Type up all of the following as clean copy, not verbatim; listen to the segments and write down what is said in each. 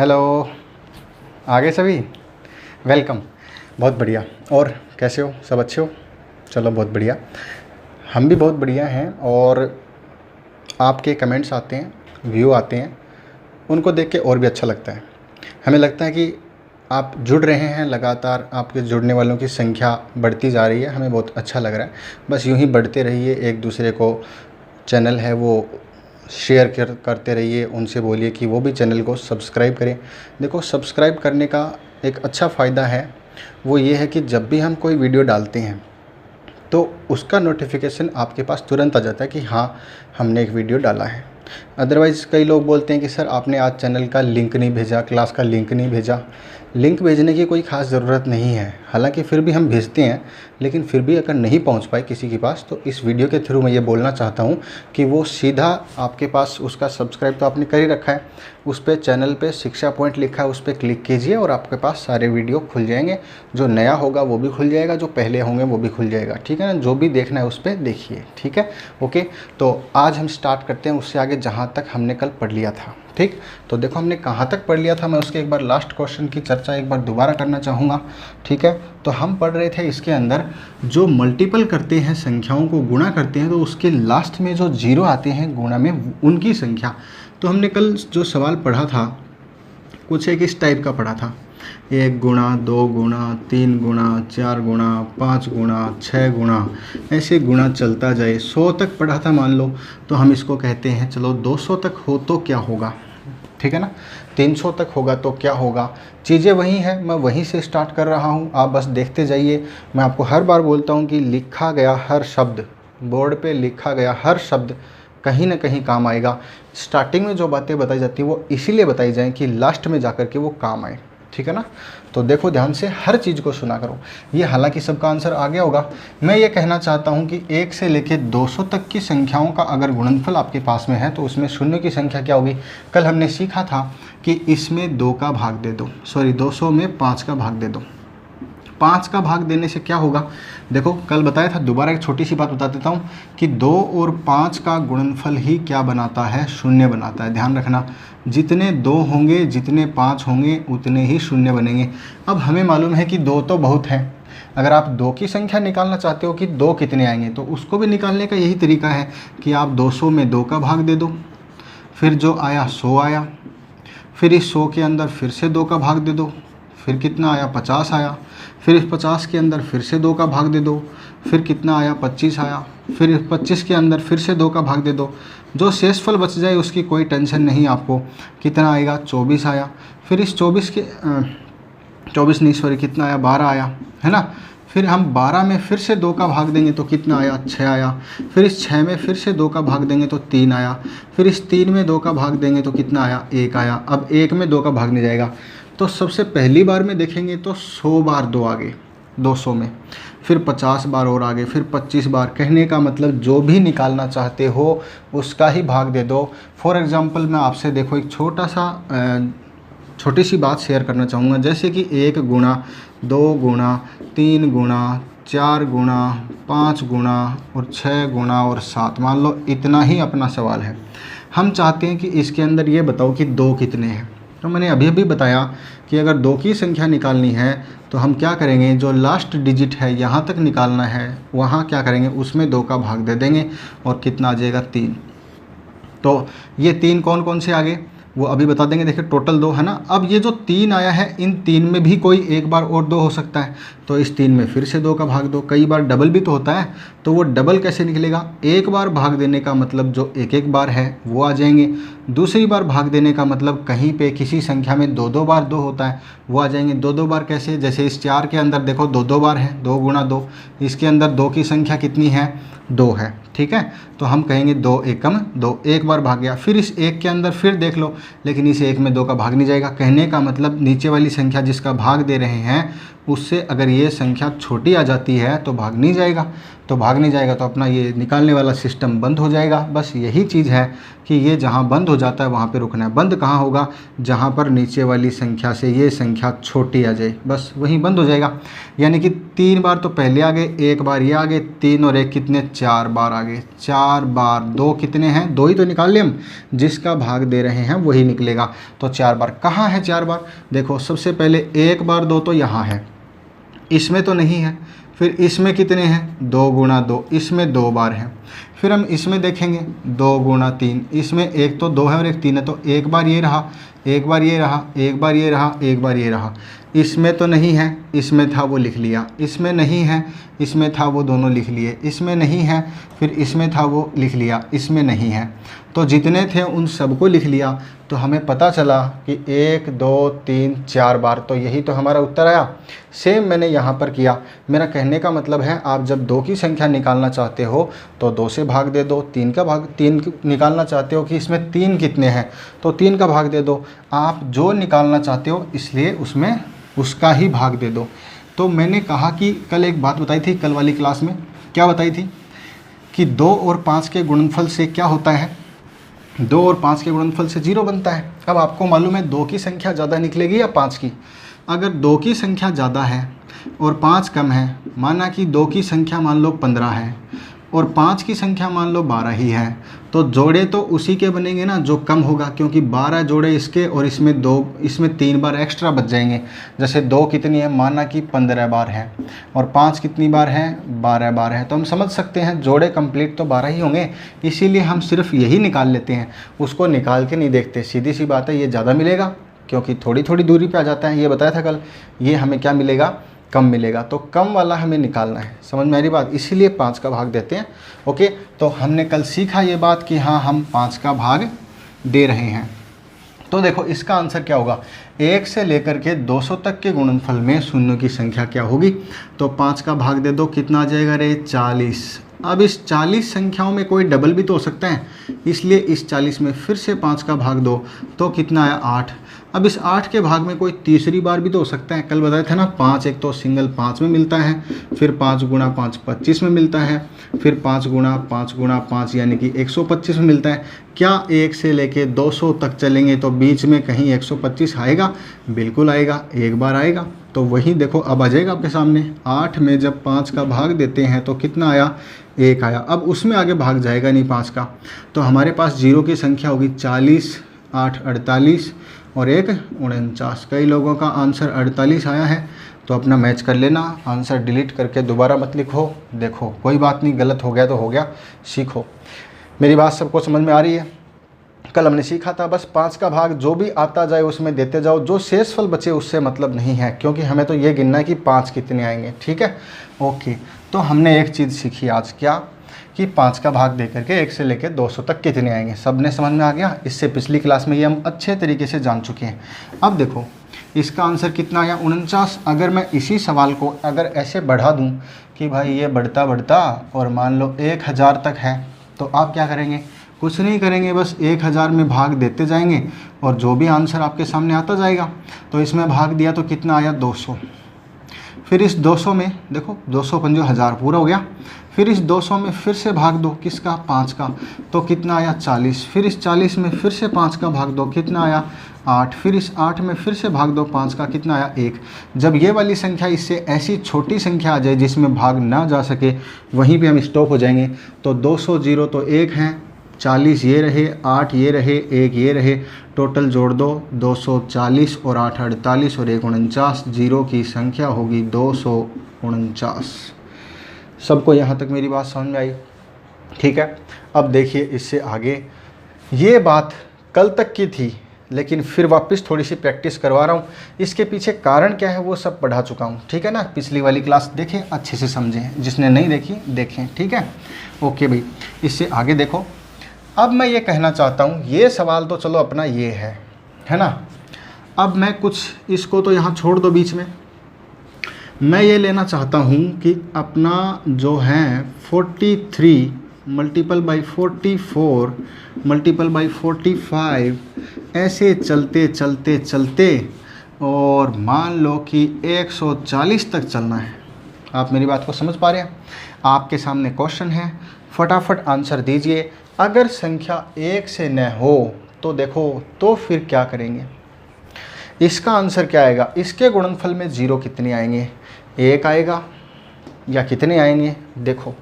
Hello, आगे सभी welcome. बहुत बढ़िया। और कैसे हो? सब अच्छे हो? चलो बहुत बढ़िया, हम भी बहुत बढ़िया हैं। और आपके कमेंट्स आते हैं, व्यू आते हैं, उनको देख के और भी अच्छा लगता है। हमें लगता है कि आप जुड़ रहे हैं, लगातार आपके जुड़ने वालों की संख्या बढ़ती जा रही है, हमें बहुत अच्छा लग रहा है। बस यूँ ही बढ़ते रहिए, एक दूसरे को चैनल है वो शेयर करते रहिए, उनसे बोलिए कि वो भी चैनल को सब्सक्राइब करें। देखो, सब्सक्राइब करने का एक अच्छा फ़ायदा है, वो ये है कि जब भी हम कोई वीडियो डालते हैं तो उसका नोटिफिकेशन आपके पास तुरंत आ जाता है कि हाँ, हमने एक वीडियो डाला है। अदरवाइज़ कई लोग बोलते हैं कि सर आपने आज चैनल का लिंक नहीं भेजा, क्लास का लिंक नहीं भेजा। लिंक भेजने की कोई ख़ास ज़रूरत नहीं है, हालांकि फिर भी हम भेजते हैं, लेकिन फिर भी अगर नहीं पहुंच पाए किसी के पास तो इस वीडियो के थ्रू मैं ये बोलना चाहता हूं कि वो सीधा आपके पास, उसका सब्सक्राइब तो आपने कर ही रखा है, उस पर चैनल पे शिक्षा पॉइंट लिखा है, उस पर क्लिक कीजिए और आपके पास सारे वीडियो खुल जाएंगे। जो नया होगा वो भी खुल जाएगा, जो पहले होंगे वो भी खुल जाएगा। ठीक है ना? जो भी देखना है उस पर देखिए। ठीक है, ओके। तो आज हम स्टार्ट करते हैं उससे आगे जहाँ तक हमने कल पढ़ लिया था। ठीक, तो देखो हमने कहाँ तक पढ़ लिया था, मैं उसके एक बार लास्ट क्वेश्चन की चर्चा एक बार दोबारा करना चाहूँगा। ठीक है, तो हम पढ़ रहे थे इसके अंदर जो मल्टीपल करते हैं, संख्याओं को गुणा करते हैं, तो उसके लास्ट में जो जीरो आते हैं गुणा में, उनकी संख्या। तो हमने कल जो सवाल पढ़ा था कुछ एक इस टाइप का पढ़ा था, 1 गुणा 2 गुणा 3 गुणा 4 गुणा 5 गुणा 6 गुणा, ऐसे गुणा चलता जाए। 100 तक पढ़ा था मान लो, तो हम इसको कहते हैं, चलो 200 तक हो तो क्या होगा, ठीक है ना? 300 तक होगा तो क्या होगा? चीज़ें वही हैं, मैं वहीं से स्टार्ट कर रहा हूँ, आप बस देखते जाइए। मैं आपको हर बार बोलता हूँ कि लिखा गया हर शब्द, बोर्ड पे लिखा गया हर शब्द कहीं ना कहीं काम आएगा। स्टार्टिंग में जो बातें बताई जाती हैं वो इसीलिए बताई जाएँ कि लास्ट में जाकर के वो काम आए। ठीक है ना? तो देखो ध्यान से, हर चीज़ को सुना करो। ये हालांकि सबका आंसर आ गया होगा। मैं ये कहना चाहता हूँ कि 1 से लेकर 200 तक की संख्याओं का अगर गुणनफल आपके पास में है तो उसमें शून्य की संख्या क्या होगी? कल हमने सीखा था कि इसमें 2 का भाग दे दो, 200 में 5 का भाग दे दो। 5 का भाग देने से क्या होगा? देखो कल बताया था, दोबारा एक छोटी सी बात बता देता हूँ कि 2 और 5 का गुणनफल ही क्या बनाता है? शून्य बनाता है। ध्यान रखना, जितने 2 होंगे, जितने 5 होंगे, उतने ही शून्य बनेंगे। अब हमें मालूम है कि 2 तो बहुत है। अगर आप 2 की संख्या निकालना चाहते हो कि 2 कितने आएंगे, तो उसको भी निकालने का यही तरीका है कि आप 200 में 2 का भाग दे दो, फिर जो आया 100 आया, फिर इस 100 के अंदर फिर से 2 का भाग दे दो, फिर कितना आया? 50 आया, फिर इस 50 के अंदर फिर से 2 का भाग दे दो, फिर कितना आया? 25 आया, फिर इस 25 के अंदर फिर से 2 का भाग दे दो। जो शेषफल बच जाए उसकी कोई टेंशन नहीं आपको। कितना आएगा? 24 आया, फिर इस 24 के 24 नहीं सॉरी, कितना आया? 12 आया, है ना? फिर हम 12 में फिर से 2 का भाग देंगे तो कितना आया? 6 आया, फिर इस 6 में फिर से 2 का भाग देंगे तो 3 आया, फिर इस 3 में 2 का भाग देंगे तो कितना आया? 1 आया। अब 1 में 2 का भाग नहीं जाएगा, तो सबसे पहली बार में देखेंगे तो 100 बार 2 आगे 200 में, फिर 50 बार और आगे, फिर 25 बार। कहने का मतलब जो भी निकालना चाहते हो उसका ही भाग दे दो। फॉर एग्ज़ाम्पल मैं आपसे देखो एक छोटी सी बात शेयर करना चाहूँगा, जैसे कि 1 गुणा 2 गुणा 3 गुणा 4 गुणा 5 गुणा और 6 गुणा और 7, मान लो इतना ही अपना सवाल है। हम चाहते हैं कि इसके अंदर ये बताओ कि 2 कितने हैं। तो मैंने अभी अभी बताया कि अगर 2 की संख्या निकालनी है तो हम क्या करेंगे, जो लास्ट डिजिट है यहाँ तक निकालना है, वहाँ क्या करेंगे, उसमें 2 का भाग दे देंगे और कितना आ जाएगा? 3। तो ये 3 कौन कौन से आ गए वो अभी बता देंगे। देखिए टोटल 2 है ना। अब ये जो 3 आया है, इन 3 में भी कोई एक बार और 2 हो सकता है, तो इस 3 में फिर से 2 का भाग दो। कई बार डबल भी तो होता है, तो वो डबल कैसे निकलेगा? एक बार भाग देने का मतलब जो एक बार है वो आ जाएंगे। दूसरी बार भाग देने का मतलब कहीं पे किसी संख्या में 2 बार 2 होता है, वो आ जाएंगे। 2 बार कैसे? जैसे इस 4 के अंदर देखो 2 बार है, 2 गुणा 2, इसके अंदर 2 की संख्या कितनी है? 2 है। ठीक है, तो हम कहेंगे 2 एकम 2, एक बार भाग गया। फिर इस 1 के अंदर फिर देख लो, लेकिन इस 1 में 2 का भाग नहीं जाएगा। कहने का मतलब नीचे वाली संख्या जिसका भाग दे रहे हैं उससे अगर ये संख्या छोटी आ जाती है तो भाग नहीं जाएगा। तो भाग नहीं जाएगा, तो अपना ये निकालने वाला सिस्टम बंद हो जाएगा। बस यही चीज़ है कि ये जहाँ बंद हो जाता है वहाँ पे रुकना है। बंद कहाँ होगा? जहाँ पर नीचे वाली संख्या से ये संख्या छोटी आ जाए, बस वहीं बंद हो जाएगा। यानी कि 3 बार तो पहले आ गए, 1 बार ये आ गए, 3 और 1 कितने? 4 बार आ गए। 4 बार 2 कितने हैं? 2 ही तो निकाल लें हम, जिसका भाग दे रहे हैं वही निकलेगा। तो 4 बार कहाँ है? 4 बार देखो, सबसे पहले 1 बार 2 तो यहाँ है, इसमें तो नहीं है। फिर इसमें कितने हैं? 2 गुणा 2, इसमें 2 बार हैं। फिर हम इसमें देखेंगे 2 गुणा 3, इसमें एक तो 2 है और एक 3 है, तो 1 बार ये रहा, 1 बार ये रहा, 1 बार ये रहा, 1 बार ये रहा। इसमें तो नहीं है, इसमें था वो लिख लिया, इसमें नहीं है, इसमें था वो दोनों लिख लिए, इसमें नहीं है, फिर इसमें था वो लिख लिया, इसमें नहीं है। तो जितने थे उन सबको लिख लिया। तो हमें पता चला कि 1 2 3 4 बार, तो यही तो हमारा उत्तर आया। सेम मैंने यहाँ पर किया। मेरा कहने का मतलब है, आप जब 2 की संख्या निकालना चाहते हो तो 2 से भाग दे दो। 3 का भाग 3 निकालना चाहते हो कि इसमें 3 कितने हैं, तो 3 का भाग दे दो। आप जो निकालना चाहते हो इसलिए उसमें उसका ही भाग दे दो। तो मैंने कहा कि कल एक बात बताई थी, कल वाली क्लास में क्या बताई थी कि 2 और 5 के गुणनफल से क्या होता है? 2 और 5 के गुणनफल से 0 बनता है। अब आपको मालूम है 2 की संख्या ज़्यादा निकलेगी या 5 की? अगर 2 की संख्या ज़्यादा है और 5 कम है, माना कि 2 की संख्या मान लो 15 है और 5 की संख्या मान लो 12 ही है, तो जोड़े तो उसी के बनेंगे ना जो कम होगा, क्योंकि 12 जोड़े इसके और इसमें 3 बार एक्स्ट्रा बच जाएंगे। जैसे 2 कितनी है? माना कि 15 बार है और 5 कितनी बार है? 12 बार है। तो हम समझ सकते हैं जोड़े कंप्लीट तो 12 ही होंगे, इसीलिए हम सिर्फ यही निकाल लेते हैं, उसको निकाल के नहीं देखते। सीधी सी बात है, ये ज़्यादा मिलेगा क्योंकि थोड़ी थोड़ी दूरी पे आ जाता है। ये बताया था कल, ये हमें क्या मिलेगा? कम मिलेगा। तो कम वाला हमें निकालना है। समझ में आ रही बात? इसीलिए 5 का भाग देते हैं। ओके, तो हमने कल सीखा ये बात कि हाँ, हम 5 का भाग दे रहे हैं। तो देखो इसका आंसर क्या होगा? 1 से लेकर के 200 तक के गुणनफल में शून्यों की संख्या क्या होगी? तो 5 का भाग दे दो, कितना आ जाएगा रे? 40। अब इस 40 संख्याओं में कोई डबल भी तो हो सकता है, इसलिए इस 40 में फिर से 5 का भाग दो, तो कितना आया? 8। अब इस 8 के भाग में कोई तीसरी बार भी तो हो सकता है। कल बताया था ना, 5 एक तो सिंगल 5 में मिलता है, फिर 5 गुणा 5 25 में मिलता है, फिर 5 गुणा 5 गुणा 5 यानी कि 125 में मिलता है। क्या 1 से लेके 200 तक चलेंगे तो बीच में कहीं 125 आएगा? बिल्कुल आएगा, एक बार आएगा। तो वही देखो अब आ जाएगा आपके सामने। 8 में जब 5 का भाग देते हैं तो कितना आया? 1 आया। अब उसमें आगे भाग जाएगा नहीं 5 का, तो हमारे पास 0 की संख्या होगी 40, 8 48 और 1 49। कई लोगों का आंसर 48 आया है, तो अपना मैच कर लेना। आंसर डिलीट करके दोबारा मत लिखो। देखो कोई बात नहीं, गलत हो गया तो हो गया, सीखो। मेरी बात सबको समझ में आ रही है? कल हमने सीखा था बस 5 का भाग जो भी आता जाए उसमें देते जाओ, जो शेषफल बचे उससे मतलब नहीं है, क्योंकि हमें तो ये गिनना है कि 5 कितने आएंगे। ठीक है, ओके। तो हमने एक चीज़ सीखी आज, क्या कि 5 का भाग दे करके 1 से लेकर 200 तक कितने आएंगे। सब ने समझ में आ गया? इससे पिछली क्लास में ये हम अच्छे तरीके से जान चुके हैं। अब देखो इसका आंसर कितना आया? 49। अगर मैं इसी सवाल को अगर ऐसे बढ़ा दूं कि भाई ये बढ़ता बढ़ता और मान लो 1000 तक है, तो आप क्या करेंगे? कुछ नहीं करेंगे, बस 1000 में भाग देते जाएंगे और जो भी आंसर आपके सामने आता जाएगा। तो इसमें भाग दिया तो कितना आया? 200। फिर इस 200 में देखो 200 पंजो 1000 पूरा हो गया। फिर इस 200 में फिर से भाग दो, किसका? 5 का, तो कितना आया? 40। फिर इस 40 में फिर से 5 का भाग दो, कितना आया? 8। फिर इस 8 में फिर से भाग दो 5 का, कितना आया? 1। जब ये वाली संख्या इससे ऐसी छोटी संख्या आ जाए जिसमें भाग ना जा सके, वहीं पे हम स्टॉप हो जाएंगे। तो 200 0 तो 1 हैं, 40 ये रहे, 8 ये रहे, 1 ये रहे, टोटल जोड़ दो 240 और 8 48 और 1 49। 0 की संख्या होगी 249। सबको यहाँ तक मेरी बात समझ में आई? ठीक है। अब देखिए इससे आगे, ये बात कल तक की थी लेकिन फिर वापस थोड़ी सी प्रैक्टिस करवा रहा हूँ। इसके पीछे कारण क्या है वो सब पढ़ा चुका हूँ। ठीक है ना, पिछली वाली क्लास देखें, अच्छे से समझें, जिसने नहीं देखी देखें। ठीक है, ओके भाई। इससे आगे देखो, अब मैं ये कहना चाहता हूँ, ये सवाल तो चलो अपना ये है ना। अब मैं कुछ इसको तो यहाँ छोड़ दो बीच में, मैं ये लेना चाहता हूँ कि अपना जो है 43 मल्टीपल बाई 44 मल्टीपल बाई 45 ऐसे चलते चलते चलते और मान लो कि 140 तक चलना है। आप मेरी बात को समझ पा रहे हैं? आपके सामने क्वेश्चन है, फटाफट आंसर दीजिए। अगर संख्या 1 से न हो तो देखो, तो फिर क्या करेंगे? इसका आंसर क्या आएगा? इसके गुणनफल में 0 कितने आएंगे? 1 आएगा या कितने आएंगे? देखो,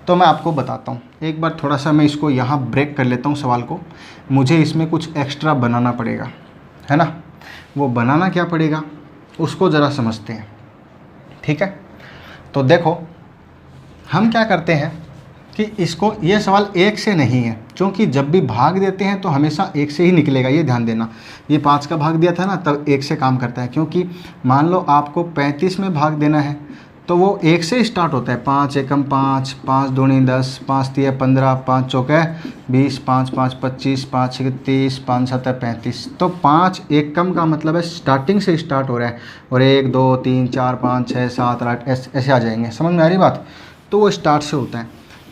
तो मैं आपको बताता हूँ। एक बार थोड़ा सा मैं इसको यहाँ ब्रेक कर लेता हूँ सवाल को। मुझे इसमें कुछ एक्स्ट्रा बनाना पड़ेगा, है ना? वो बनाना क्या पड़ेगा उसको ज़रा समझते हैं, ठीक है? तो देखो, हम क्या करते हैं कि इसको, ये सवाल 1 से नहीं है, क्योंकि जब भी भाग देते हैं तो हमेशा 1 से ही निकलेगा, ये ध्यान देना। ये 5 का भाग दिया था ना, तब 1 से काम करता है, क्योंकि मान लो आपको 35 में भाग देना है तो वो 1 से स्टार्ट होता है। 5 एकम 5, 5 दूनी 10, 5 तिया 15, 5 चौके 20, 5 5 25, 5 छः 30, 5 7 35। तो 5 एकम का मतलब है स्टार्टिंग से स्टार्ट हो रहा है, और 1 2 3 4 5 6 7 8 ऐसे आ जाएंगे। समझ में आ रही बात? तो वो स्टार्ट से होता है।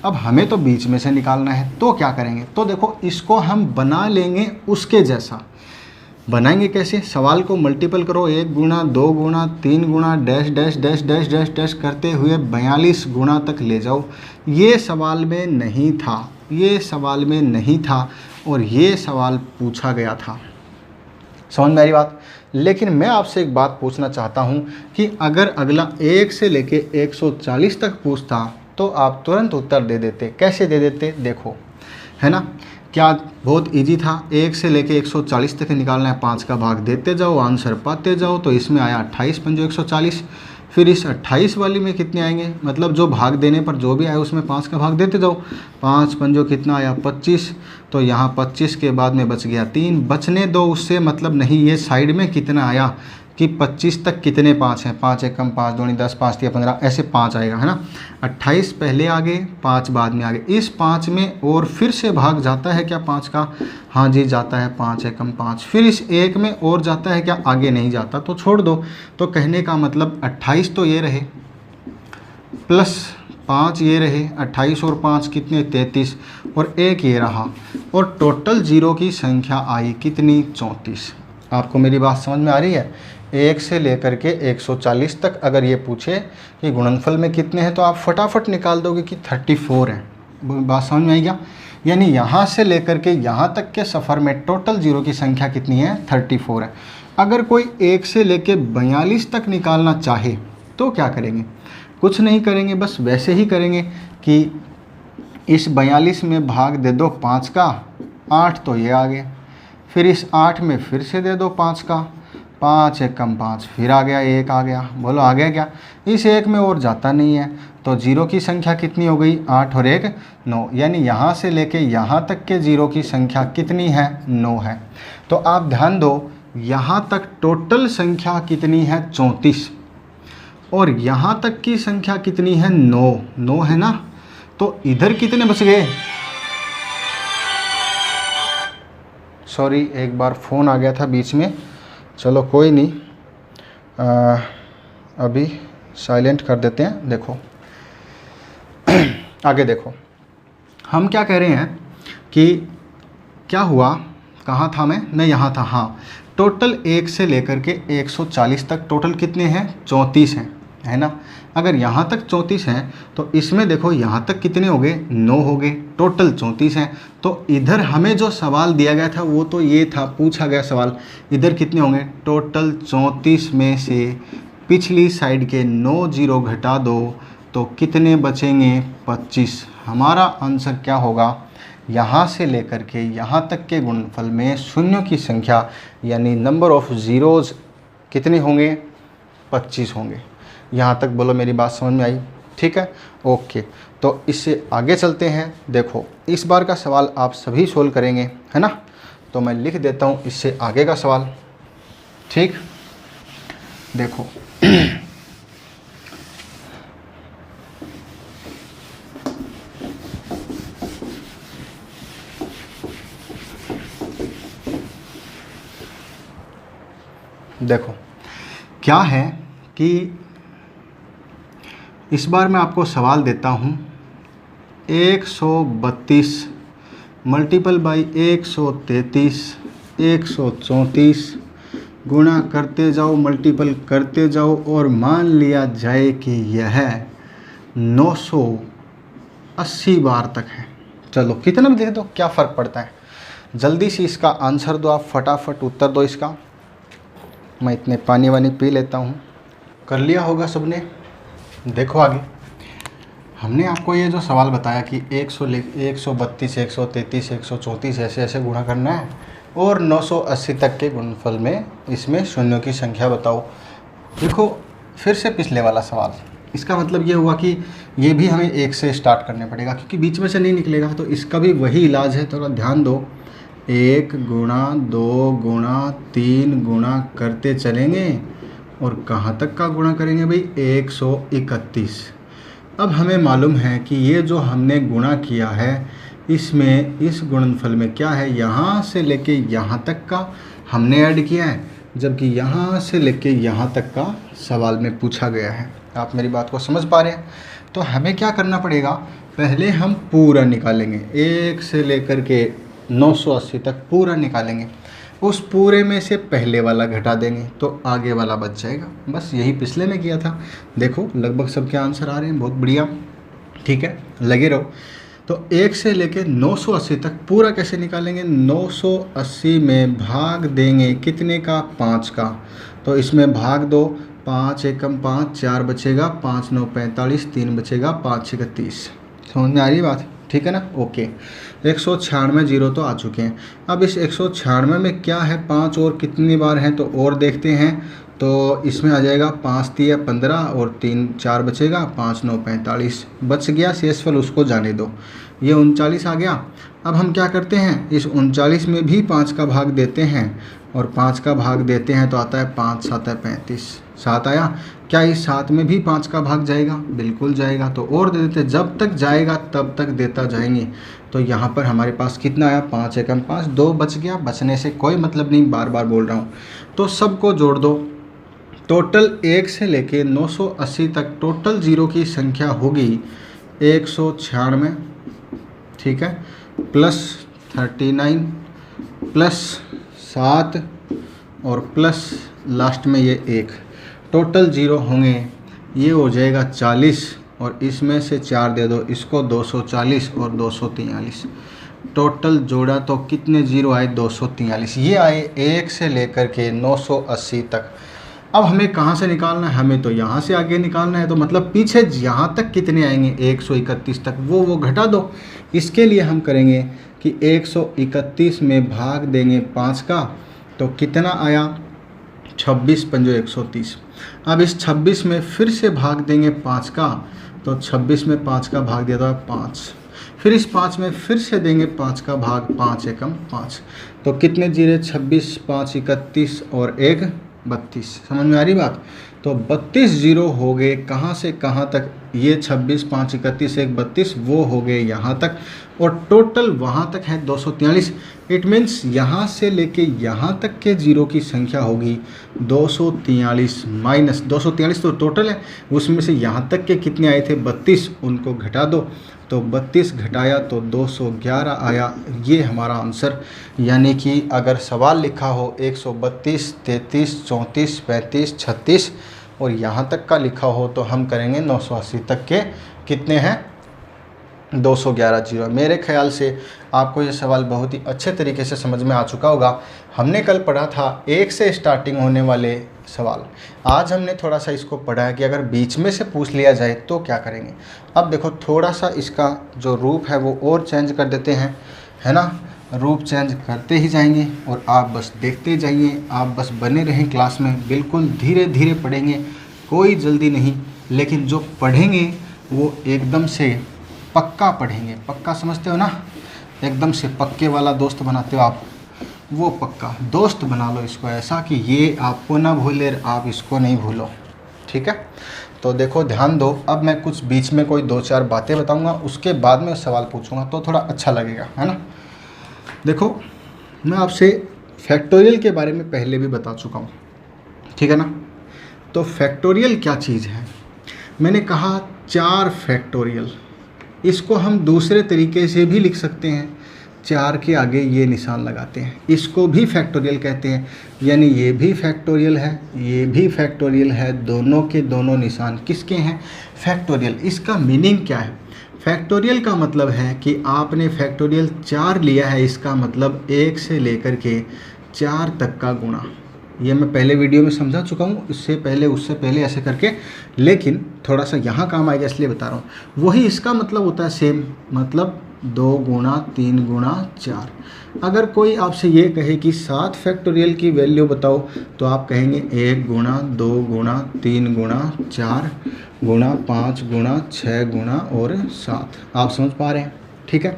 अब हमें तो बीच में से निकालना है, तो क्या करेंगे? तो देखो, इसको हम बना लेंगे उसके जैसा। बनाएंगे कैसे? सवाल को मल्टीपल करो, 1 गुणा 2 गुणा 3 गुणा dash dash dash dash dash dash करते हुए 42 गुणा तक ले जाओ। ये सवाल में नहीं था, ये सवाल में नहीं था, और ये सवाल पूछा गया था। समझ में आ रही बात? लेकिन मैं आपसे एक बात पूछना चाहता हूँ कि अगर अगला 1 से लेके 140 तक पूछता तो आप तुरंत उत्तर दे देते। कैसे दे देते? देखो, है ना? क्या बहुत इजी था। 1 से लेके 140 तक निकालना है, 5 का भाग देते जाओ, आंसर पाते जाओ। तो इसमें आया 28 पंजो 140। फिर इस 28 वाली में कितने आएंगे? मतलब जो भाग देने पर जो भी आए उसमें 5 का भाग देते जाओ। 5 पंजो कितना आया? 25। तो यहाँ 25 के बाद में बच गया 3, बचने दो उससे मतलब नहीं। ये साइड में कितना आया कि 25 तक कितने 5 हैं? 5 एकम 5 दूनी 10, 5 तिया 15, ऐसे 5 आएगा, है ना? 28 पहले आगे, 5 बाद में आगे। इस 5 में और फिर से भाग जाता है क्या 5 का? हाँ जी, जाता है। 5 एकम 5। फिर इस 1 में और जाता है क्या? आगे नहीं जाता, तो छोड़ दो। तो कहने का मतलब 28 तो ये रहे, प्लस 5 ये रहे, 28 और 5 कितने? 33, और 1 ये रहा, और टोटल 0 की संख्या आई कितनी? 34। आपको मेरी बात समझ में आ रही है? 1 से लेकर के 140 तक अगर ये पूछे कि गुणनफल में कितने हैं, तो आप फटाफट निकाल दोगे कि 34 हैं। बात समझ में आई क्या? यानी यहाँ से लेकर के यहाँ तक के सफ़र में टोटल 0 की संख्या कितनी है? 34 है। अगर कोई 1 से लेके 42 तक निकालना चाहे तो क्या करेंगे? कुछ नहीं करेंगे, बस वैसे ही करेंगे कि इस 42 में भाग दे दो 5 का, 8 तो ये आ गया। फिर इस 8 में फिर से दे दो 5 का, 5 एकम 5, फिर आ गया 1 आ गया। बोलो आ गया क्या? इस 1 में और जाता नहीं है, तो 0 की संख्या कितनी हो गई? 8 और 1 9। यानी यहाँ से लेके यहाँ तक के 0 की संख्या कितनी है? 9 है। तो आप ध्यान दो, यहाँ तक टोटल संख्या कितनी है? 34, और यहाँ तक की संख्या कितनी है? 9। 9 है ना? तो इधर कितने बच गए? सॉरी, एक बार फ़ोन आ गया था बीच में, चलो कोई नहीं, अभी साइलेंट कर देते हैं। देखो आगे देखो, हम क्या कह रहे हैं कि क्या हुआ, कहाँ था मैं यहाँ था। हाँ, टोटल 1 से लेकर के 140 तक टोटल कितने हैं? 34 हैं, है ना? अगर यहाँ तक 34 हैं तो इसमें देखो यहाँ तक कितने हो गए? 9 हो गए। टोटल 34 हैं। तो इधर हमें जो सवाल दिया गया था वो तो ये था, पूछा गया सवाल, इधर कितने होंगे? टोटल 34 में से पिछली साइड के 9 0 घटा दो तो कितने बचेंगे? 25। हमारा आंसर क्या होगा? यहाँ से लेकर के यहाँ तक के गुणनफल में शून्यों की संख्या यानी नंबर ऑफ ज़ीरोज़ कितने होंगे? 25 होंगे। यहाँ तक बोलो मेरी बात समझ में आई? ठीक है, ओके। तो इससे आगे चलते हैं। देखो, इस बार का सवाल आप सभी सोल्व करेंगे, है ना? तो मैं लिख देता हूँ इससे आगे का सवाल। ठीक, देखो देखो क्या है कि इस बार मैं आपको सवाल देता हूँ 132 मल्टीपल बाई 133 134 गुणा करते जाओ, मल्टीपल करते जाओ और मान लिया जाए कि यह 980 बार तक है। चलो कितना भी दे दो, क्या फ़र्क पड़ता है। जल्दी से इसका आंसर दो, आप फटाफट उत्तर दो इसका। मैं इतने पानी वानी पी लेता हूँ। कर लिया होगा सबने। देखो आगे हमने आपको ये जो सवाल बताया कि 132, 133, 134 ऐसे ऐसे गुणा करना है और 980 तक के गुणनफल में इसमें शून्यों की संख्या बताओ। देखो फिर से पिछले वाला सवाल, इसका मतलब ये हुआ कि ये भी हमें 1 से स्टार्ट करने पड़ेगा क्योंकि बीच में से नहीं निकलेगा। तो इसका भी वही इलाज है, थोड़ा ध्यान दो। 1 गुणा 2 गुणा 3 गुणा करते चलेंगे और कहाँ तक का गुणा करेंगे भाई, 131। अब हमें मालूम है कि ये जो हमने गुणा किया है इसमें इस गुणनफल में क्या है, यहाँ से लेके यहाँ तक का हमने ऐड किया है, जबकि यहाँ से लेके यहाँ तक का सवाल में पूछा गया है। आप मेरी बात को समझ पा रहे हैं। तो हमें क्या करना पड़ेगा, पहले हम पूरा निकालेंगे, 1 से लेकर के 980 तक पूरा निकालेंगे। उस पूरे में से पहले वाला घटा देंगे तो आगे वाला बच जाएगा। बस यही पिछले में किया था। देखो लगभग सबके आंसर आ रहे हैं, बहुत बढ़िया। ठीक है, लगे रहो। तो 1 से लेके 980 तक पूरा कैसे निकालेंगे, 980 में भाग देंगे कितने का, 5 का। तो इसमें भाग दो, 5 एकम 5, 4 बचेगा, 5 9 45, 3 बचेगा, 5 6 30। समझ में आ रही बात, ठीक है ना। ओके, 196 जीरो तो आ चुके हैं। अब इस 196 में क्या है, 5 और कितनी बार हैं तो और देखते हैं। तो इसमें आ जाएगा 5 3 15 और 3 4 बचेगा, 5 9 45 बच गया। शेषफल उसको जाने दो, ये 39 आ गया। अब हम क्या करते हैं, इस 39 में भी 5 का भाग देते हैं और 5 का भाग देते हैं तो आता है 5 7 है 35, 7 आया। क्या इस 7 में भी 5 का भाग जाएगा, बिल्कुल जाएगा। तो और दे देते, जब तक जाएगा तब तक देता जाएंगे। तो यहाँ पर हमारे पास कितना आया, 5 एकम 5, 2 बच गया। बचने से कोई मतलब नहीं, बार बार बोल रहा हूँ। तो सबको जोड़ दो। टोटल 1 से लेके 980 तक टोटल जीरो की संख्या होगी 196, ठीक है, प्लस 39 प्लस 7 और प्लस लास्ट में ये 1, टोटल जीरो होंगे, ये हो जाएगा 40 और इसमें से 4 दे दो इसको, 240 और 243। टोटल जोड़ा तो कितने जीरो आए, 243। ये आए 1 से लेकर के 980 तक। अब हमें कहाँ से निकालना है, हमें तो यहाँ से आगे निकालना है। तो मतलब पीछे यहाँ तक कितने आएंगे, 131 तक, वो घटा दो। इसके लिए हम करेंगे कि 131 में भाग देंगे 5 का, तो कितना आया, 26 पंजो 130। अब इस 26 में फिर से भाग देंगे 5 का, तो 26 में 5 का भाग दिया था 5। फिर इस 5 में फिर से देंगे 5 का भाग, 5 एकम 5। तो कितने जीरे, 26 5 31 और 1 32। समझ में आ रही बात। तो 32 जीरो हो गए कहाँ से कहाँ तक, ये 26 5 31 1 32, वो हो गए यहाँ तक और टोटल वहाँ तक है 243। इट मीन्स यहाँ से लेके यहाँ तक के जीरो की संख्या होगी 243 माइनस 243 तो टोटल है, उसमें से यहाँ तक के कितने आए थे 32, उनको घटा दो। तो 32 घटाया तो 211 आया। ये हमारा आंसर। यानी कि अगर सवाल लिखा हो 132 33 34 35 36 और यहाँ तक का लिखा हो तो हम करेंगे 980 तक के कितने हैं, 211 जीरो। मेरे ख्याल से आपको ये सवाल बहुत ही अच्छे तरीके से समझ में आ चुका होगा। हमने कल पढ़ा था 1 से स्टार्टिंग होने वाले सवाल, आज हमने थोड़ा सा इसको पढ़ा है कि अगर बीच में से पूछ लिया जाए तो क्या करेंगे। अब देखो थोड़ा सा इसका जो रूप है वो और चेंज कर देते हैं, है ना। रूप चेंज करते ही जाएंगे और आप बस देखते जाइए, आप बस बने रहें क्लास में, बिल्कुल धीरे धीरे पढ़ेंगे, कोई जल्दी नहीं, लेकिन जो पढ़ेंगे वो एकदम से पक्का पढ़ेंगे। पक्का समझते हो ना, एकदम से पक्के वाला दोस्त बनाते हो आप, वो पक्का दोस्त बना लो इसको, ऐसा कि ये आपको ना भूले, आप इसको नहीं भूलो, ठीक है। तो देखो ध्यान दो, अब मैं कुछ बीच में कोई 2-4 बातें बताऊंगा, उसके बाद में सवाल पूछूंगा तो थोड़ा अच्छा लगेगा, है ना। देखो मैं आपसे फैक्टोरियल के बारे में पहले भी बता चुका हूँ, ठीक है ना। तो फैक्टोरियल क्या चीज़ है, मैंने कहा 4 फैक्टोरियल। इसको हम दूसरे तरीके से भी लिख सकते हैं, 4 के आगे ये निशान लगाते हैं, इसको भी फैक्टोरियल कहते हैं। यानी ये भी फैक्टोरियल है, ये भी फैक्टोरियल है, दोनों के दोनों निशान किसके हैं? फैक्टोरियल। इसका मीनिंग क्या है? फैक्टोरियल का मतलब है कि आपने फैक्टोरियल 4 लिया है, इसका मतलब 1 से लेकर के 4 तक का गुणा। ये मैं पहले वीडियो में समझा चुका हूँ, इससे पहले उससे पहले ऐसे करके, लेकिन थोड़ा सा यहाँ काम आएगा इसलिए बता रहा हूँ। वही इसका मतलब होता है सेम, मतलब 2 गुणा 3 गुणा 4। अगर कोई आपसे ये कहे कि 7 फैक्टोरियल की वैल्यू बताओ, तो आप कहेंगे 1 गुणा 2 गुणा 3 गुणा 4 गुणा 5 गुणा 6 गुणा और 7। आप समझ पा रहे हैं? ठीक है,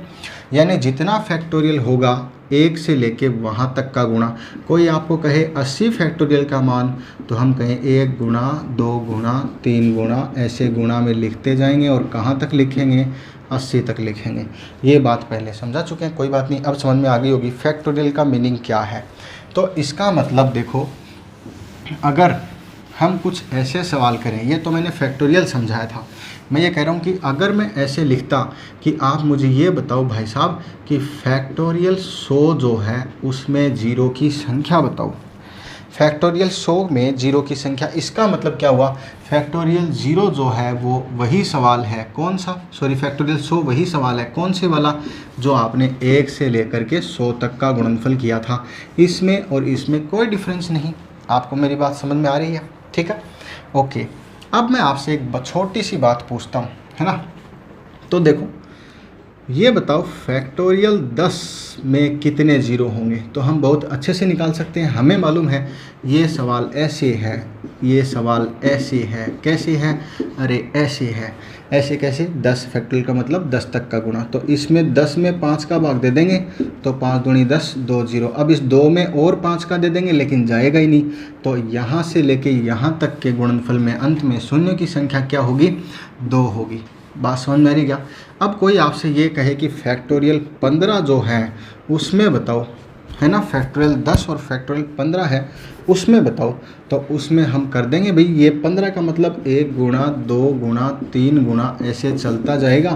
यानी जितना फैक्टोरियल होगा 1 से लेके वहाँ तक का गुणा। कोई आपको कहे 80 फैक्टोरियल का मान, तो हम कहें 1 गुणा 2 गुणा 3 गुणा, ऐसे गुणा में लिखते जाएंगे और कहाँ तक लिखेंगे? 80 तक लिखेंगे। ये बात पहले समझा चुके हैं, कोई बात नहीं, अब समझ में आ गई होगी फैक्टोरियल का मीनिंग क्या है। तो इसका मतलब देखो, अगर हम कुछ ऐसे सवाल करें, ये तो मैंने फैक्टोरियल समझाया था, मैं ये कह रहा हूँ कि अगर मैं ऐसे लिखता कि आप मुझे ये बताओ भाई साहब कि फैक्टोरियल 100 जो है उसमें जीरो की संख्या बताओ। फैक्टोरियल 100 में जीरो की संख्या, इसका मतलब क्या हुआ? फैक्टोरियल 0 जो है वो वही सवाल है, कौन सा? सॉरी, फैक्टोरियल 100 वही सवाल है, कौन से वाला? जो आपने 1 से लेकर के 100 तक का गुणनफल किया था। इसमें और इसमें कोई डिफरेंस नहीं। आपको मेरी बात समझ में आ रही है? ठीक है, ओके। अब मैं आपसे एक छोटी सी बात पूछता हूँ, है ना? तो देखो, ये बताओ फैक्टोरियल 10 में कितने ज़ीरो होंगे? तो हम बहुत अच्छे से निकाल सकते हैं। हमें मालूम है ये सवाल ऐसे है, ये सवाल ऐसे है। कैसे है? अरे ऐसे है। ऐसे कैसे? 10 फैक्टोरियल का मतलब 10 तक का गुणा। तो इसमें 10 में 5 का भाग दे देंगे, तो 5 दूनी 10, 2 जीरो। अब इस 2 में और 5 का दे देंगे, लेकिन जाएगा ही नहीं। तो यहाँ से लेके यहाँ तक के गुणनफल में अंत में शून्य की संख्या क्या होगी? 2 होगी। बात समझ में आ रही क्या? अब कोई आपसे ये कहे कि फैक्टोरियल 15 जो है उसमें बताओ, है ना? फैक्टोरियल 10 और फैक्टोरियल 15 है, उसमें बताओ। तो उसमें हम कर देंगे भाई, ये 15 का मतलब 1 गुणा 2 गुणा 3 गुणा ऐसे चलता जाएगा।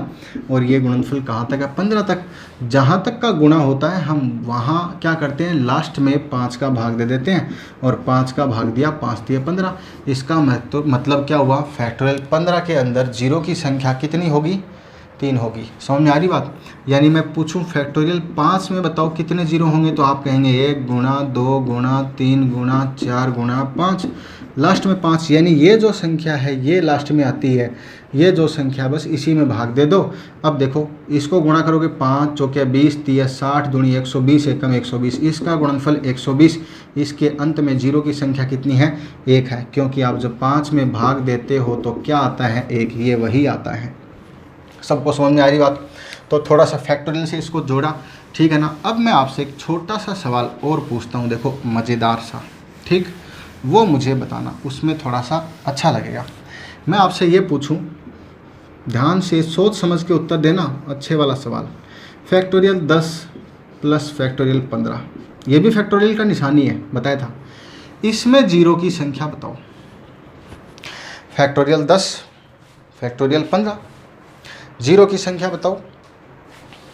और ये गुणनफल कहाँ तक है? 15 तक। जहाँ तक का गुणा होता है हम वहाँ क्या करते हैं? लास्ट में 5 का भाग दे देते हैं, और 5 का भाग दिया, 5 दिया 15। इसका मतलब क्या हुआ? फैक्टोरियल 15 के अंदर जीरो की संख्या कितनी होगी? 3 होगी। समझ में आ रही बात? यानी मैं पूछूं फैक्टोरियल 5 में बताओ कितने जीरो होंगे, तो आप कहेंगे 1 गुणा 2 गुणा 3 गुणा 4 गुणा 5, लास्ट में 5। यानी ये जो संख्या है ये लास्ट में आती है, ये जो संख्या बस इसी में भाग दे दो। अब देखो, इसको गुणा करोगे, 5 चौके 20 3 60 दूनी 120 एकम 120, इसका गुणनफल 120। इसके अंत में जीरो की संख्या कितनी है? 1 है, क्योंकि आप जब 5 में भाग देते हो तो क्या आता है? 1, ये वही आता है। सबको समझ में आ रही बात? तो थोड़ा सा फैक्टोरियल से इसको जोड़ा, ठीक है ना? अब मैं आपसे एक छोटा सा सवाल और पूछता हूँ, देखो मज़ेदार सा, ठीक? वो मुझे बताना, उसमें थोड़ा सा अच्छा लगेगा। मैं आपसे ये पूछूं, ध्यान से सोच समझ के उत्तर देना, अच्छे वाला सवाल। फैक्टोरियल 10 प्लस फैक्टोरियल 15, ये भी फैक्टोरियल का निशानी है, बताया था। इसमें जीरो की संख्या बताओ। फैक्टोरियल 10 फैक्टोरियल 15, जीरो की संख्या बताओ।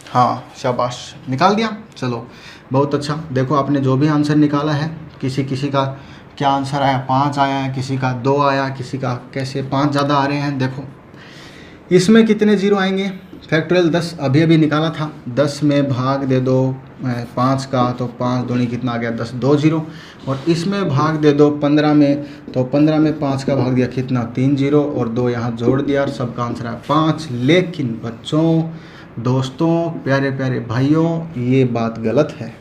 हाँ, शाबाश, निकाल दिया। चलो बहुत अच्छा। देखो आपने जो भी आंसर निकाला है, किसी किसी का क्या आंसर आया? 5 आया है, किसी का 2 आया, किसी का कैसे 5 ज़्यादा आ रहे हैं। देखो इसमें कितने जीरो आएंगे? फैक्टोरियल 10 अभी अभी निकाला था, 10 में भाग दे दो 5 का, तो 5 दूनी कितना आ गया? 10, 2 जीरो। और इसमें भाग दे दो 15 में, तो 15 में 5 का भाग दिया कितना? 3 जीरो, और 2 यहाँ जोड़ दिया, और सबका आंसर है 5। लेकिन बच्चों, दोस्तों, प्यारे प्यारे भाइयों, ये बात गलत है।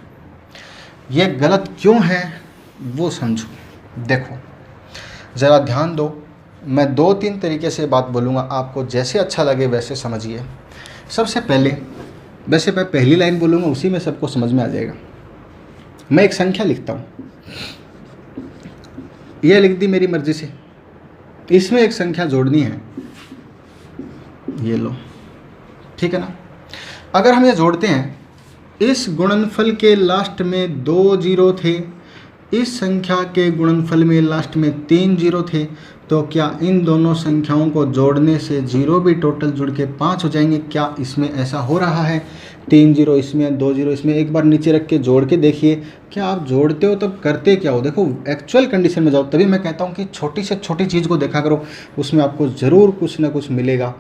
ये गलत क्यों है वो समझो। देखो ज़रा ध्यान दो, मैं 2-3 तरीके से बात बोलूँगा, आपको जैसे अच्छा लगे वैसे समझिए। सबसे पहले, वैसे मैं पहली लाइन बोलूँगा, उसी में सबको समझ में आ जाएगा। मैं एक संख्या लिखता हूँ, यह लिख दी मेरी मर्ज़ी से, इसमें एक संख्या जोड़नी है, ये लो, ठीक है ना? अगर हम ये जोड़ते हैं, इस गुणनफल के लास्ट में 2 जीरो थे, इस संख्या के गुणनफल में लास्ट में 3 जीरो थे, तो क्या इन दोनों संख्याओं को जोड़ने से जीरो भी टोटल जुड़ के 5 हो जाएंगे? क्या इसमें ऐसा हो रहा है? 3 जीरो इसमें, 2 जीरो इसमें, एक बार नीचे रख के जोड़ के देखिए। क्या आप जोड़ते हो तब करते क्या हो? देखो एक्चुअल कंडीशन में जाओ, तभी मैं कहता हूँ कि छोटी से छोटी चीज़ को देखा करो, उसमें आपको ज़रूर कुछ ना कुछ मिलेगा।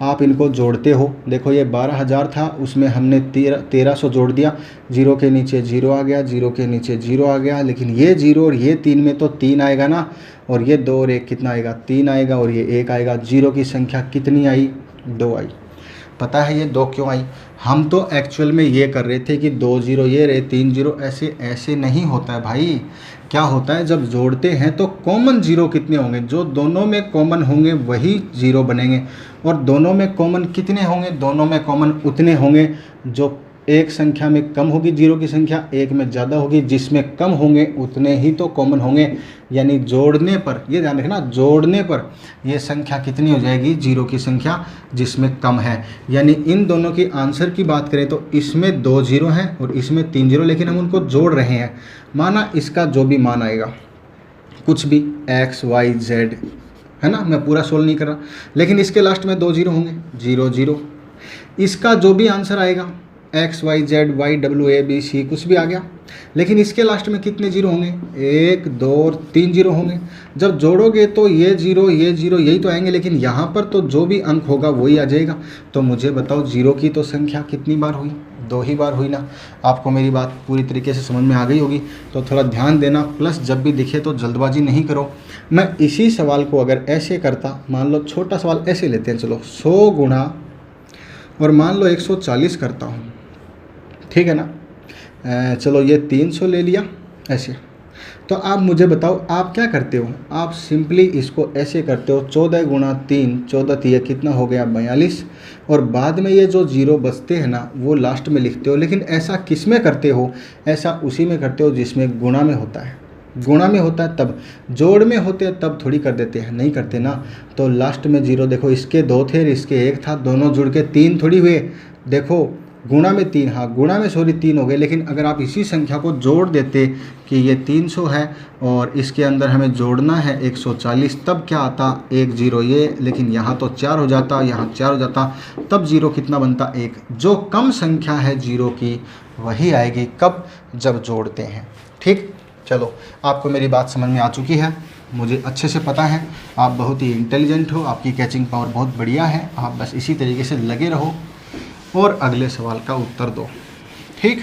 आप इनको जोड़ते हो, देखो ये 12,000 था, उसमें हमने 1300 जोड़ दिया, जीरो के नीचे जीरो आ गया, जीरो के नीचे जीरो आ गया, लेकिन ये जीरो और ये 3 में तो 3 आएगा ना, और ये 2 और 1 कितना आएगा? 3 आएगा, और ये 1 आएगा। जीरो की संख्या कितनी आई? 2 आई। पता है ये 2 क्यों आई? हम तो एक्चुअल में ये कर रहे थे कि 2 जीरो ये रहे, 3 जीरो ऐसे ऐसे नहीं होता है भाई। क्या होता है जब जोड़ते हैं तो कॉमन जीरो कितने होंगे? जो दोनों में कॉमन होंगे वही जीरो बनेंगे। और दोनों में कॉमन कितने होंगे? दोनों में कॉमन उतने होंगे जो एक संख्या में कम होगी जीरो की संख्या, एक में ज़्यादा होगी, जिसमें कम होंगे उतने ही तो कॉमन होंगे। यानी जोड़ने पर, ये ध्यान रखना, जोड़ने पर ये संख्या कितनी हो जाएगी? जीरो की संख्या, जिसमें कम है। यानी इन दोनों की आंसर की बात करें तो इसमें 2 जीरो हैं और इसमें 3 जीरो, लेकिन हम उनको जोड़ रहे हैं। माना इसका जो भी मान आएगा, कुछ भी x y z, है ना, मैं पूरा सोल्व नहीं कर रहा, लेकिन इसके लास्ट में 2 जीरो होंगे, 0 0। इसका जो भी आंसर आएगा x y z y w a b c कुछ भी आ गया, लेकिन इसके लास्ट में कितने जीरो होंगे? 1 2 और 3 जीरो होंगे। जब जोड़ोगे तो ये जीरो यही तो आएंगे, लेकिन यहाँ पर तो जो भी अंक होगा वही आ जाएगा। तो मुझे बताओ जीरो की तो संख्या कितनी बार हुई? 2 ही बार हुई ना। आपको मेरी बात पूरी तरीके से समझ में आ गई होगी, तो थोड़ा ध्यान देना। प्लस जब भी दिखे तो जल्दबाजी नहीं करो। मैं इसी सवाल को अगर ऐसे करता, मान लो छोटा सवाल ऐसे लेते हैं, चलो 100 गुणा और मान लो 140 करता हूँ, ठीक है ना। चलो ये 300 ले लिया ऐसे। तो आप मुझे बताओ आप क्या करते हो? आप सिंपली इसको ऐसे करते हो, 14 गुणा 3, 14 3 कितना हो गया? 42। और बाद में ये जो जीरो बचते हैं ना, वो लास्ट में लिखते हो। लेकिन ऐसा किस में करते हो? ऐसा उसी में करते हो जिसमें गुणा में होता है। गुणा में होता है तब, जोड़ में होते हैं तब थोड़ी कर देते हैं, नहीं करते ना। तो लास्ट में जीरो, देखो इसके 2 थे और इसके 1 था, दोनों जुड़ के 3 थोड़ी हुए। देखो गुणा में 3, हाँ गुणा में 3 हो गए। लेकिन अगर आप इसी संख्या को जोड़ देते कि ये 300 है और इसके अंदर हमें जोड़ना है 140, तब क्या आता? 1 जीरो ये, लेकिन यहाँ तो 4 हो जाता, यहाँ 4 हो जाता, तब जीरो कितना बनता? 1। जो कम संख्या है जीरो की वही आएगी, कब? जब जोड़ते हैं। ठीक, चलो आपको मेरी बात समझ में आ चुकी है, मुझे अच्छे से पता है। आप बहुत ही इंटेलिजेंट हो, आपकी कैचिंग पावर बहुत बढ़िया है। आप बस इसी तरीके से लगे रहो और अगले सवाल का उत्तर दो। ठीक,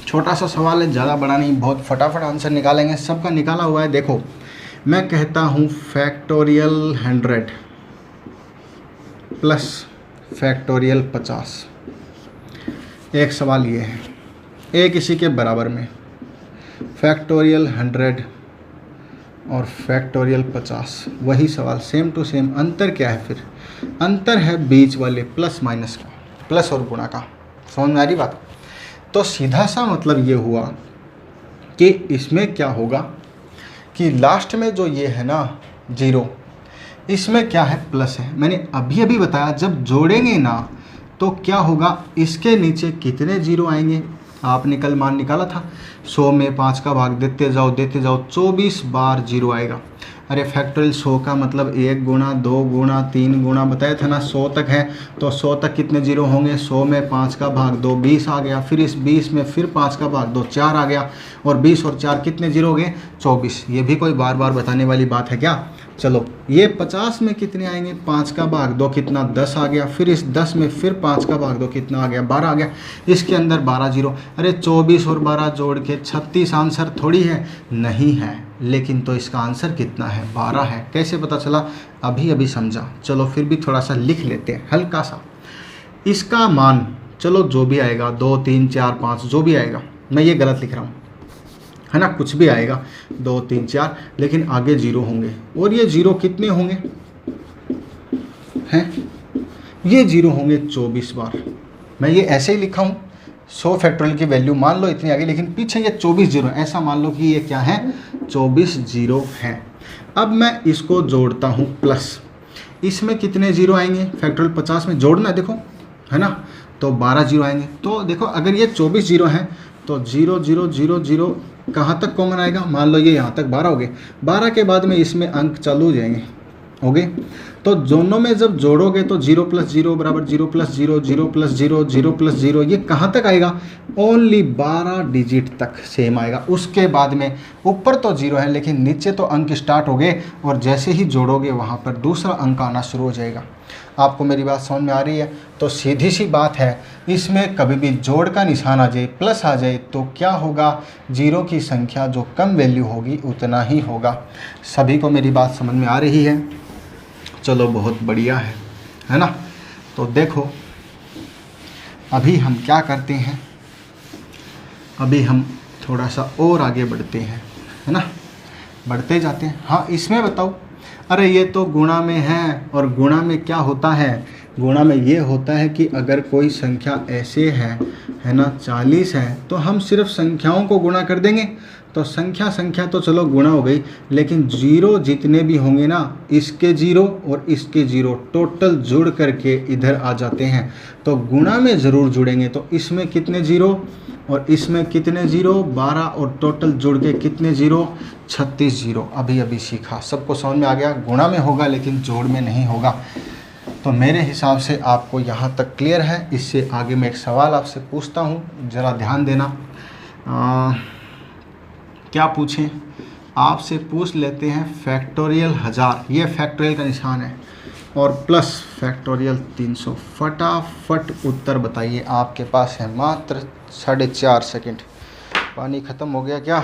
छोटा सा सवाल है, ज़्यादा बड़ा नहीं, बहुत फटाफट आंसर निकालेंगे। सबका निकाला हुआ है। देखो मैं कहता हूँ फैक्टोरियल 100 प्लस फैक्टोरियल 50। एक सवाल ये है, एक इसी के बराबर में फैक्टोरियल 100 और फैक्टोरियल 50, वही सवाल सेम टू सेम। अंतर क्या है फिर? अंतर है बीच वाले प्लस माइनस का, प्लस और गुणा का। समझ में आ रही बात? तो सीधा सा मतलब ये हुआ कि इसमें क्या होगा कि लास्ट में जो ये है ना जीरो, इसमें क्या है? प्लस है। मैंने अभी अभी बताया जब जोड़ेंगे ना तो क्या होगा, इसके नीचे कितने जीरो आएंगे? आपने कल मान निकाला था, 100 में 5 का भाग देते जाओ 24 बार जीरो आएगा। अरे फैक्टोरियल 100 का मतलब 1 गुणा 2 गुणा 3 गुणा, बताया था ना 100 तक है, तो 100 तक कितने जीरो होंगे? 100 में 5 का भाग 2, 20 आ गया। फिर इस 20 में फिर 5 का भाग 2, 4 आ गया। और 20 और 4 कितने जीरो हो गए? 24। ये भी कोई बार बार बताने वाली बात है क्या? चलो ये 50 में कितने आएंगे? 5 का भाग 2 कितना? 10 आ गया। फिर इस 10 में फिर 5 का भाग 2 कितना आ गया? 12 आ गया। इसके अंदर 12 जीरो। अरे 24 और 12 जोड़ के 36 आंसर थोड़ी है? नहीं है, लेकिन तो इसका आंसर कितना है? 12 है। कैसे पता चला? अभी अभी समझा। चलो फिर भी थोड़ा सा लिख लेते हैं हल्का सा। इसका मान चलो जो भी आएगा, 2 3 4 5 जो भी आएगा, मैं ये गलत लिख रहा हूँ है ना, कुछ भी आएगा 2 3 4, लेकिन आगे जीरो होंगे। और ये जीरो कितने होंगे हैं? ये जीरो होंगे 24 बार। मैं ये ऐसे ही लिखा हूँ, 100 फैक्टोरियल की वैल्यू मान लो इतनी आगे, लेकिन पीछे ये 24 जीरो, ऐसा मान लो कि ये क्या है? 24 जीरो हैं। अब मैं इसको जोड़ता हूँ प्लस, इसमें कितने जीरो आएंगे? फैक्टोरियल 50 में जोड़ना है देखो, है ना, तो 12 जीरो आएंगे। तो देखो अगर ये 24 जीरो हैं तो 0 0 0 0 कहाँ तक कॉमन आएगा? मान लो ये यहाँ तक 12 हो गए। 12 के बाद में इसमें अंक चालू हो जाएंगे, हो गए। तो दोनों में जब जोड़ोगे तो 0 + 0 = 0 + 0, 0 + 0, 0 + 0, ये कहाँ तक आएगा? ओनली 12 डिजिट तक सेम आएगा। उसके बाद में ऊपर तो 0 है लेकिन नीचे तो अंक स्टार्ट हो गए और जैसे ही जोड़ोगे वहाँ पर दूसरा अंक आना शुरू हो जाएगा। आपको मेरी बात समझ में आ रही है? तो सीधी सी बात है, इसमें कभी भी जोड़ का निशान आ जाए, प्लस आ जाए तो क्या होगा? 0 की संख्या जो कम वैल्यू होगी उतना ही होगा। सभी को मेरी बात समझ में आ रही है? चलो बहुत बढ़िया है ना? तो देखो अभी हम क्या करते हैं, अभी हम थोड़ा सा और आगे बढ़ते हैं, है ना? बढ़ते जाते हैं। हाँ, इसमें बताओ, अरे ये तो गुणा में है, और गुणा में क्या होता है? गुणा में ये होता है कि अगर कोई संख्या ऐसे है ना, 40 है, तो हम सिर्फ संख्याओं को गुणा कर देंगे। तो संख्या तो चलो गुणा हो गई, लेकिन 0 जितने भी होंगे ना, इसके 0 और इसके 0 टोटल जुड़ करके इधर आ जाते हैं। तो गुणा में ज़रूर जुड़ेंगे। तो इसमें कितने 0 और इसमें कितने 0? 12, और टोटल जुड़ के कितने 0? 36 0। अभी सीखा, सबको समझ में आ गया? गुणा में होगा लेकिन जोड़ में नहीं होगा। तो मेरे हिसाब से आपको यहाँ तक क्लियर है। इससे आगे मैं एक सवाल आपसे पूछता हूँ, ज़रा ध्यान देना। क्या पूछें? आपसे पूछ लेते हैं फैक्टोरियल 1000, ये फैक्टोरियल का निशान है, और प्लस फैक्टोरियल 300। फटाफट उत्तर बताइए। आपके पास है मात्र 4.5 सेकंड। पानी ख़त्म हो गया क्या?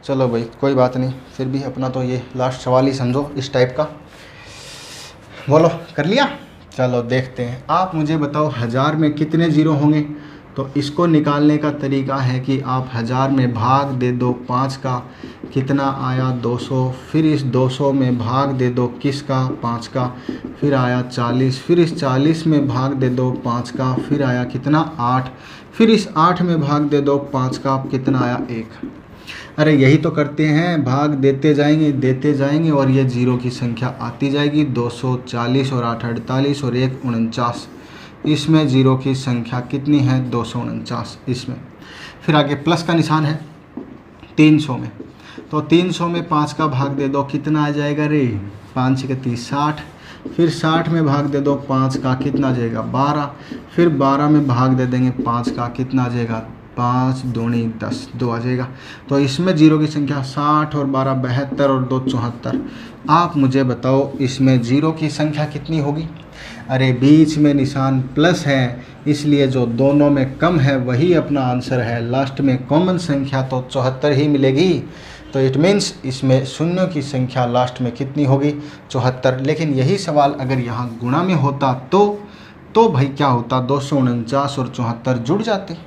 चलो भाई कोई बात नहीं, फिर भी अपना तो ये लास्ट सवाल ही समझो इस टाइप का। बोलो, कर लिया? चलो देखते हैं। आप मुझे बताओ 1000 में कितने 0 होंगे? तो इसको निकालने का तरीका है कि आप 1000 में भाग दे दो 5 का, कितना आया? 200। फिर इस 200 में भाग दे दो किसका? 5 का। फिर आया 40। फिर इस 40 में भाग दे दो 5 का, फिर आया कितना? 8। फिर इस 8 में भाग दे दो 5 का, कितना आया? 1। अरे यही तो करते हैं, भाग देते जाएंगे और ये 0 की संख्या आती जाएगी। 240 और 8 48 और 1 49। इसमें 0 की संख्या कितनी है? 249 इसमें। फिर आगे प्लस का निशान है 300 में, तो 300 में 5 का भाग दे दो, कितना आ जाएगा रे? 5 6 30 60। फिर 60 में भाग दे दो 5 का, कितना आ जाएगा? 12। फिर 12 में भाग दे देंगे 5 का, कितना आ जाएगा? 5 दूनी 10, 2 आ जाएगा। तो इसमें 0 की संख्या 60 और 12 72 और 2 74। आप मुझे बताओ इसमें 0 की संख्या कितनी होगी? अरे बीच में निशान प्लस है, इसलिए जो दोनों में कम है वही अपना आंसर है। लास्ट में कॉमन संख्या तो 74 ही मिलेगी। तो इट मीन्स इसमें शून्यों की संख्या लास्ट में कितनी होगी? 74। लेकिन यही सवाल अगर यहाँ गुणा में होता तो भाई क्या होता? 249 और 74 जुड़ जाते।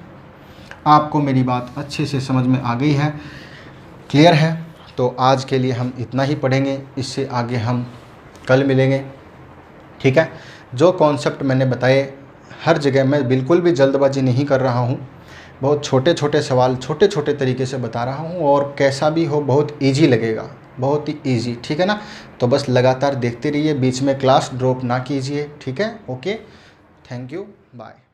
आपको मेरी बात अच्छे से समझ में आ गई है? क्लियर है? तो आज के लिए हम इतना ही पढ़ेंगे, इससे आगे हम कल मिलेंगे, ठीक है? जो कॉन्सेप्ट मैंने बताए हर जगह, मैं बिल्कुल भी जल्दबाजी नहीं कर रहा हूँ। बहुत छोटे छोटे सवाल छोटे छोटे तरीके से बता रहा हूँ, और कैसा भी हो बहुत इजी लगेगा, बहुत ही इजी, ठीक है ना? तो बस लगातार देखते रहिए, बीच में क्लास ड्रॉप ना कीजिए, ठीक है? Okay, thank you, bye.